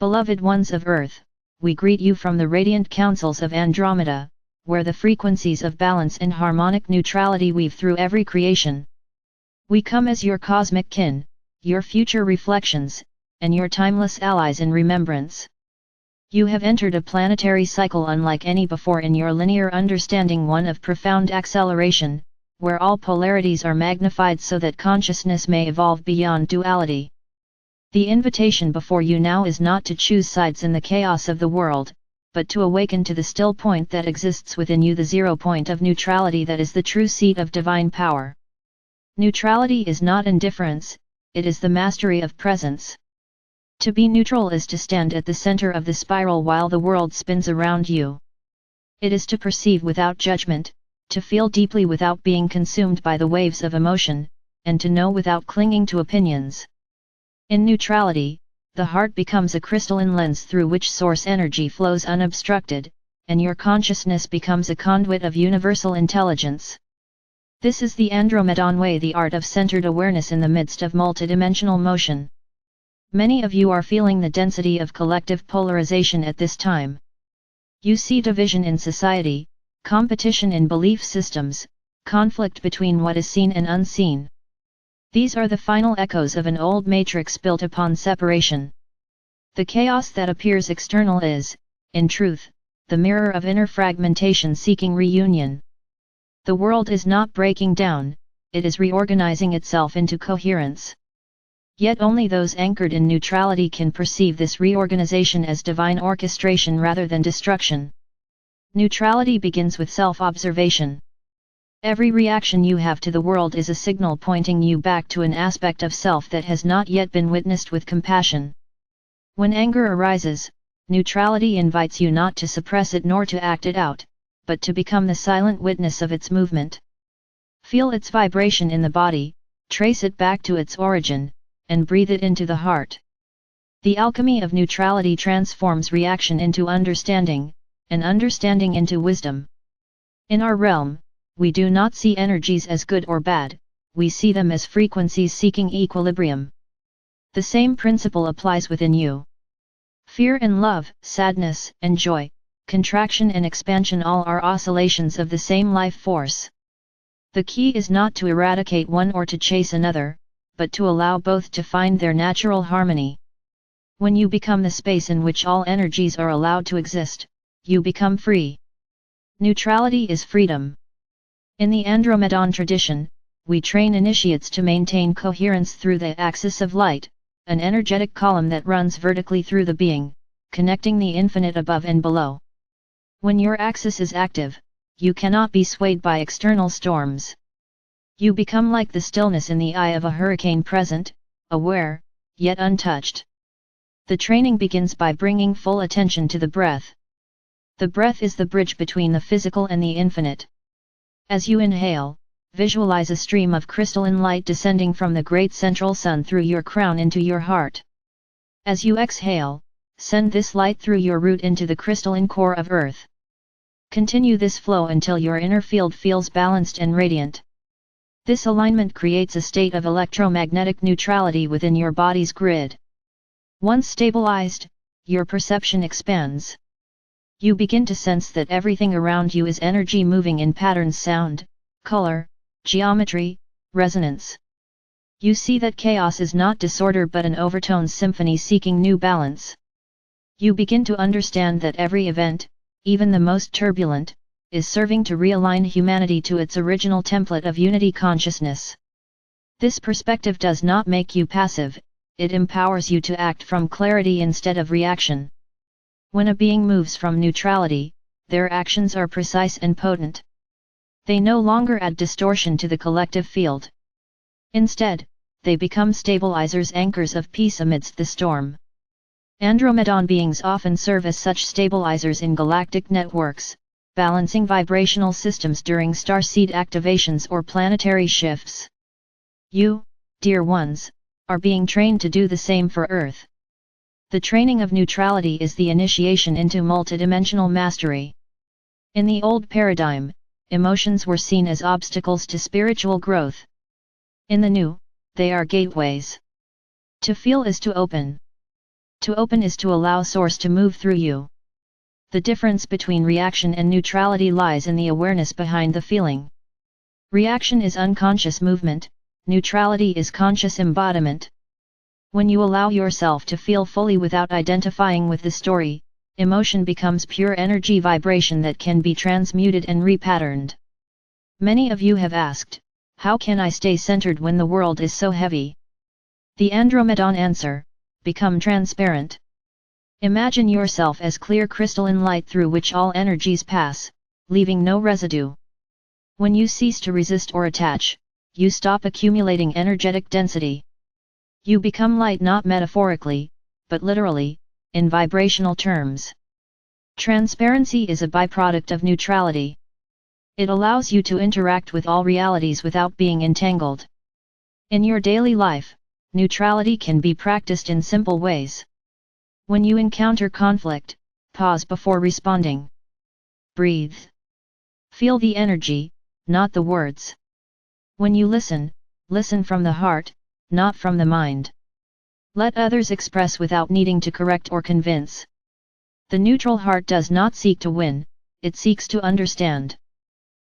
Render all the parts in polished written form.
Beloved ones of Earth, we greet you from the radiant councils of Andromeda, where the frequencies of balance and harmonic neutrality weave through every creation. We come as your cosmic kin, your future reflections, and your timeless allies in remembrance. You have entered a planetary cycle unlike any before in your linear understanding, one of profound acceleration, where all polarities are magnified so that consciousness may evolve beyond duality. The invitation before you now is not to choose sides in the chaos of the world, but to awaken to the still point that exists within you, the zero point of neutrality that is the true seat of divine power. Neutrality is not indifference, it is the mastery of presence. To be neutral is to stand at the center of the spiral while the world spins around you. It is to perceive without judgment, to feel deeply without being consumed by the waves of emotion, and to know without clinging to opinions. In neutrality, the heart becomes a crystalline lens through which source energy flows unobstructed, and your consciousness becomes a conduit of universal intelligence. This is the Andromedan way, the art of centered awareness in the midst of multidimensional motion. Many of you are feeling the density of collective polarization at this time. You see division in society, competition in belief systems, conflict between what is seen and unseen. These are the final echoes of an old matrix built upon separation. The chaos that appears external is, in truth, the mirror of inner fragmentation seeking reunion. The world is not breaking down, it is reorganizing itself into coherence. Yet only those anchored in neutrality can perceive this reorganization as divine orchestration rather than destruction. Neutrality begins with self-observation. Every reaction you have to the world is a signal pointing you back to an aspect of self that has not yet been witnessed with compassion. When anger arises, neutrality invites you not to suppress it nor to act it out, but to become the silent witness of its movement. Feel its vibration in the body, trace it back to its origin, and breathe it into the heart. The alchemy of neutrality transforms reaction into understanding, and understanding into wisdom. In our realm, we do not see energies as good or bad, we see them as frequencies seeking equilibrium. The same principle applies within you. Fear and love, sadness and joy, contraction and expansion, all are oscillations of the same life force. The key is not to eradicate one or to chase another, but to allow both to find their natural harmony. When you become the space in which all energies are allowed to exist, you become free. Neutrality is freedom. In the Andromedan tradition, we train initiates to maintain coherence through the axis of light, an energetic column that runs vertically through the being, connecting the infinite above and below. When your axis is active, you cannot be swayed by external storms. You become like the stillness in the eye of a hurricane, present, aware, yet untouched. The training begins by bringing full attention to the breath. The breath is the bridge between the physical and the infinite. As you inhale, visualize a stream of crystalline light descending from the great central sun through your crown into your heart. As you exhale, send this light through your root into the crystalline core of Earth. Continue this flow until your inner field feels balanced and radiant. This alignment creates a state of electromagnetic neutrality within your body's grid. Once stabilized, your perception expands. You begin to sense that everything around you is energy moving in patterns: sound, color, geometry, resonance. You see that chaos is not disorder but an overtone symphony seeking new balance. You begin to understand that every event, even the most turbulent, is serving to realign humanity to its original template of unity consciousness. This perspective does not make you passive, it empowers you to act from clarity instead of reaction. When a being moves from neutrality, their actions are precise and potent. They no longer add distortion to the collective field. Instead, they become stabilizers, anchors of peace amidst the storm. Andromedan beings often serve as such stabilizers in galactic networks, balancing vibrational systems during starseed activations or planetary shifts. You, dear ones, are being trained to do the same for Earth. The training of neutrality is the initiation into multidimensional mastery. In the old paradigm, emotions were seen as obstacles to spiritual growth. In the new, they are gateways. To feel is to open. To open is to allow source to move through you. The difference between reaction and neutrality lies in the awareness behind the feeling. Reaction is unconscious movement, neutrality is conscious embodiment. When you allow yourself to feel fully without identifying with the story, emotion becomes pure energy vibration that can be transmuted and repatterned. Many of you have asked, how can I stay centered when the world is so heavy? The Andromedan answer: become transparent. Imagine yourself as clear crystalline light through which all energies pass, leaving no residue. When you cease to resist or attach, you stop accumulating energetic density. You become light not metaphorically, but literally, in vibrational terms. Transparency is a byproduct of neutrality. It allows you to interact with all realities without being entangled. In your daily life, neutrality can be practiced in simple ways. When you encounter conflict, pause before responding. Breathe. Feel the energy, not the words. When you listen, listen from the heart, not from the mind. Let others express without needing to correct or convince. The neutral heart does not seek to win, it seeks to understand.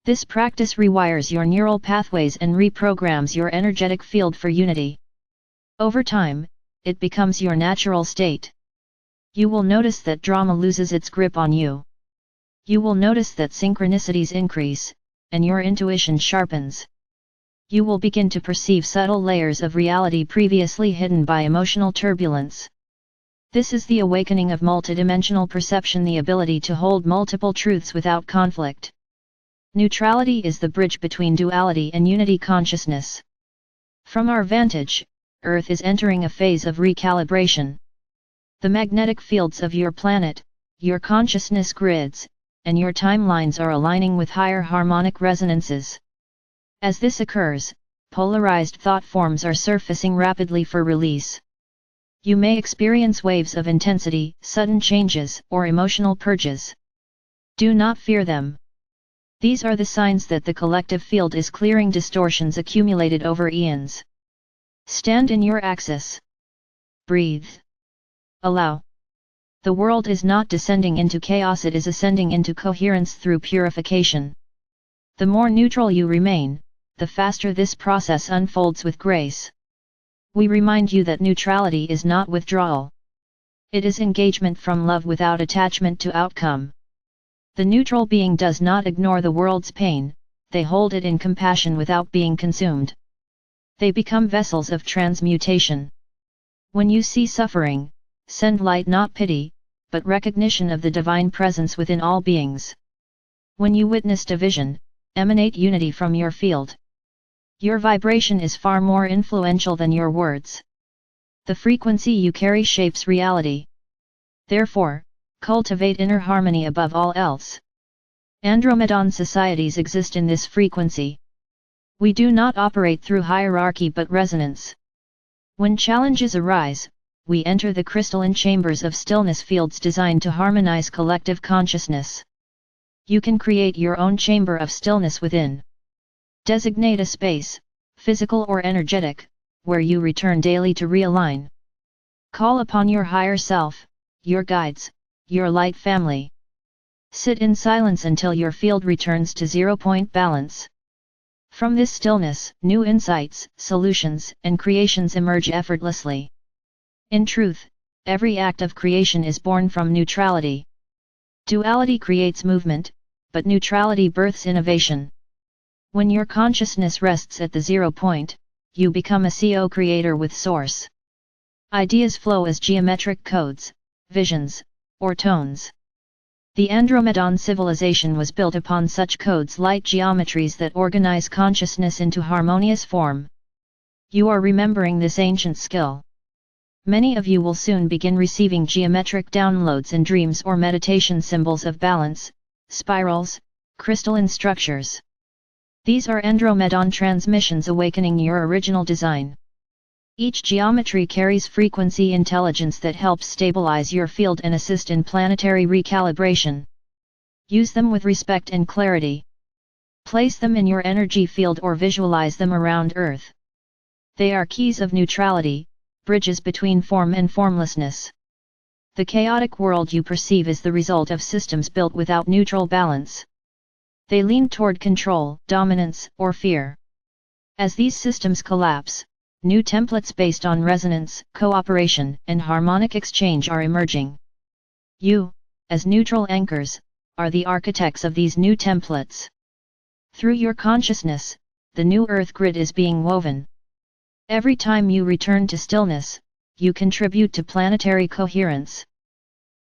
This practice rewires your neural pathways and reprograms your energetic field for unity. Over time, it becomes your natural state. You will notice that drama loses its grip on you. You will notice that synchronicities increase, and your intuition sharpens. You will begin to perceive subtle layers of reality previously hidden by emotional turbulence. This is the awakening of multidimensional perception, the ability to hold multiple truths without conflict. Neutrality is the bridge between duality and unity consciousness. From our vantage, Earth is entering a phase of recalibration. The magnetic fields of your planet, your consciousness grids, and your timelines are aligning with higher harmonic resonances. As this occurs, polarized thought forms are surfacing rapidly for release. You may experience waves of intensity, sudden changes, or emotional purges. Do not fear them. These are the signs that the collective field is clearing distortions accumulated over eons. Stand in your axis. Breathe. Allow. The world is not descending into chaos, it is ascending into coherence through purification. The more neutral you remain, the faster this process unfolds with grace. We remind you that neutrality is not withdrawal. It is engagement from love without attachment to outcome. The neutral being does not ignore the world's pain, they hold it in compassion without being consumed. They become vessels of transmutation. When you see suffering, send light, not pity, but recognition of the divine presence within all beings. When you witness division, emanate unity from your field. Your vibration is far more influential than your words. The frequency you carry shapes reality. Therefore, cultivate inner harmony above all else. Andromedan societies exist in this frequency. We do not operate through hierarchy but resonance. When challenges arise, we enter the crystalline chambers of stillness, fields designed to harmonize collective consciousness. You can create your own chamber of stillness within. Designate a space, physical or energetic, where you return daily to realign. Call upon your higher self, your guides, your light family. Sit in silence until your field returns to zero-point balance. From this stillness, new insights, solutions, and creations emerge effortlessly. In truth, every act of creation is born from neutrality. Duality creates movement, but neutrality births innovation. When your consciousness rests at the 0 point, you become a co-creator with source. Ideas flow as geometric codes, visions, or tones. The Andromedan civilization was built upon such codes, light geometries that organize consciousness into harmonious form. You are remembering this ancient skill. Many of you will soon begin receiving geometric downloads in dreams or meditation, symbols of balance, spirals, crystalline structures. These are Andromedan transmissions awakening your original design. Each geometry carries frequency intelligence that helps stabilize your field and assist in planetary recalibration. Use them with respect and clarity. Place them in your energy field or visualize them around Earth. They are keys of neutrality, bridges between form and formlessness. The chaotic world you perceive is the result of systems built without neutral balance. They lean toward control, dominance, or fear. As these systems collapse, new templates based on resonance, cooperation, and harmonic exchange are emerging. You, as neutral anchors, are the architects of these new templates. Through your consciousness, the new Earth grid is being woven. Every time you return to stillness, you contribute to planetary coherence.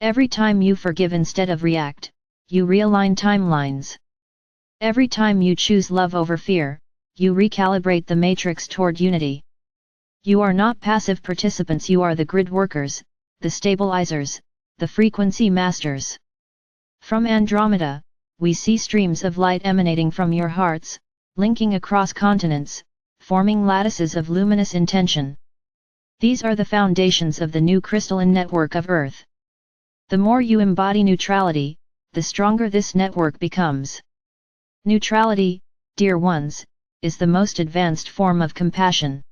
Every time you forgive instead of react, you realign timelines. Every time you choose love over fear, you recalibrate the matrix toward unity. You are not passive participants, you are the grid workers, the stabilizers, the frequency masters. From Andromeda, we see streams of light emanating from your hearts, linking across continents, forming lattices of luminous intention. These are the foundations of the new crystalline network of Earth. The more you embody neutrality, the stronger this network becomes. Neutrality, dear ones, is the most advanced form of compassion.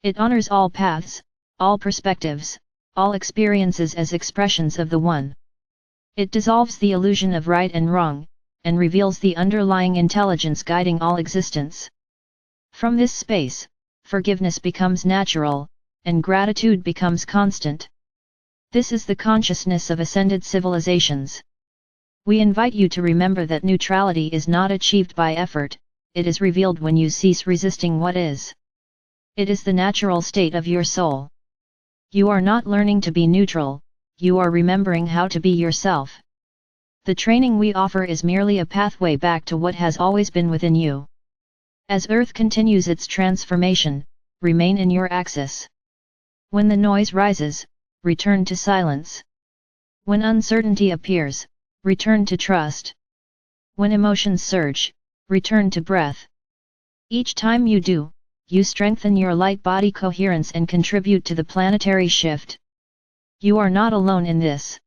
It honors all paths, all perspectives, all experiences as expressions of the One. It dissolves the illusion of right and wrong, and reveals the underlying intelligence guiding all existence. From this space, forgiveness becomes natural, and gratitude becomes constant. This is the consciousness of ascended civilizations. We invite you to remember that neutrality is not achieved by effort, it is revealed when you cease resisting what is. It is the natural state of your soul. You are not learning to be neutral, you are remembering how to be yourself. The training we offer is merely a pathway back to what has always been within you. As Earth continues its transformation, remain in your axis. When the noise rises, return to silence. When uncertainty appears, return to trust. When emotions surge, return to breath. Each time you do, you strengthen your light body coherence and contribute to the planetary shift. You are not alone in this.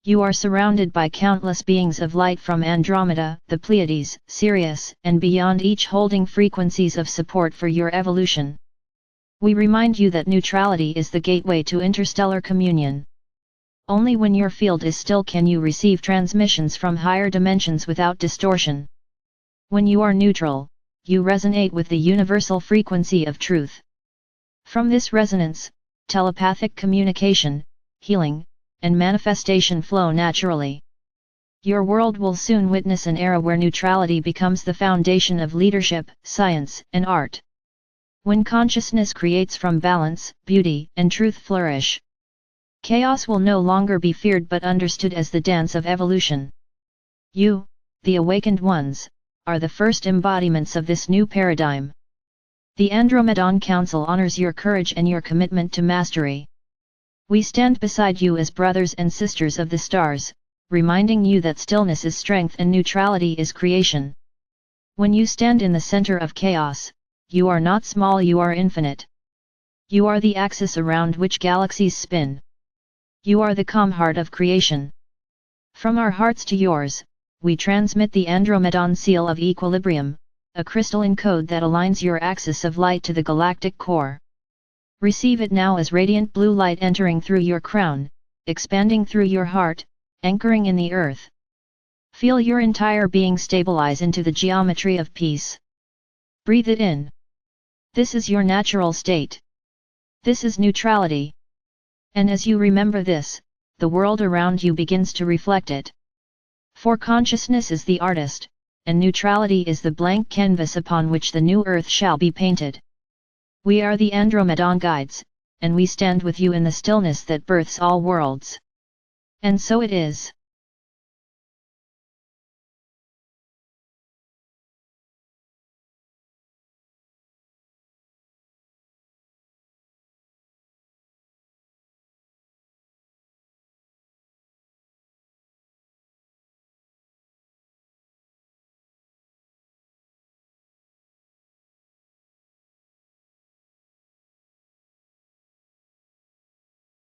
You are surrounded by countless beings of light from Andromeda, the Pleiades, Sirius, and beyond, each holding frequencies of support for your evolution. We remind you that neutrality is the gateway to interstellar communion. Only when your field is still can you receive transmissions from higher dimensions without distortion. When you are neutral, you resonate with the universal frequency of truth. From this resonance, telepathic communication, healing, and manifestation flow naturally. Your world will soon witness an era where neutrality becomes the foundation of leadership, science, and art. When consciousness creates from balance, beauty, and truth flourish. Chaos will no longer be feared but understood as the dance of evolution. You, the awakened ones, are the first embodiments of this new paradigm. The Andromedan Council honors your courage and your commitment to mastery. We stand beside you as brothers and sisters of the stars, reminding you that stillness is strength and neutrality is creation. When you stand in the center of chaos, you are not small, you are infinite. You are the axis around which galaxies spin. You are the calm heart of creation. From our hearts to yours, we transmit the Andromedan seal of equilibrium, a crystalline code that aligns your axis of light to the galactic core. Receive it now as radiant blue light entering through your crown, expanding through your heart, anchoring in the earth. Feel your entire being stabilize into the geometry of peace. Breathe it in. This is your natural state. This is neutrality. And as you remember this, the world around you begins to reflect it. For consciousness is the artist, and neutrality is the blank canvas upon which the new earth shall be painted. We are the Andromedan guides, and we stand with you in the stillness that births all worlds. And so it is.